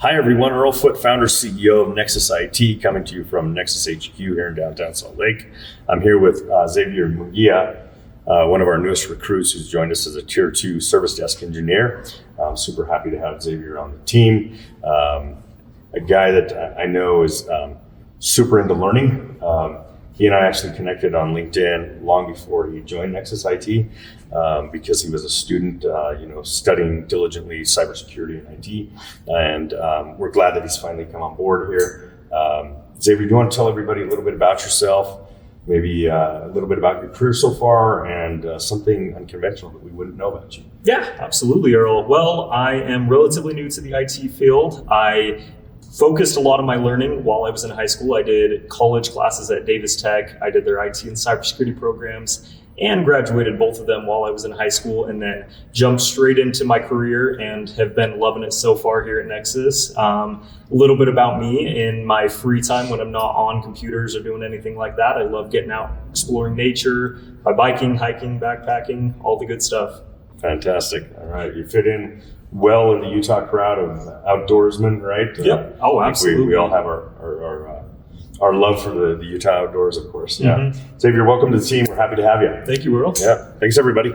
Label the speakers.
Speaker 1: Hi everyone, Earl Foote, founder, CEO of Nexus IT, coming to you from Nexus HQ here in downtown Salt Lake. I'm here with Xavier Munguia, one of our newest recruits who's joined us as a Tier 2 service desk engineer. I'm super happy to have Xavier on the team. A guy that I know is super into learning. He and I actually connected on LinkedIn long before he joined Nexus IT because he was a student, studying diligently cybersecurity and IT. And we're glad that he's finally come on board here. Xavier, do you want to tell everybody a little bit about yourself, maybe a little bit about your career so far, and something unconventional that we wouldn't know about you?
Speaker 2: Yeah, absolutely, Earl. Well, I am relatively new to the IT field. I focused a lot of my learning while I was in high school. I did college classes at Davis Tech. I did their IT and cybersecurity programs and graduated both of them while I was in high school, and then jumped straight into my career and have been loving it so far here at Nexus. A little bit about me: in my free time when I'm not on computers or doing anything like that, I love getting out, exploring nature by biking, hiking, backpacking, all the good stuff.
Speaker 1: Fantastic. All right. You fit in well in the Utah crowd of outdoorsmen, right?
Speaker 2: Yep. Oh, absolutely.
Speaker 1: We all have our love for the Utah outdoors, of course. Yeah. Xavier, welcome to the team. We're happy to have you.
Speaker 2: Thank you, Earl.
Speaker 1: Yeah. Thanks, everybody.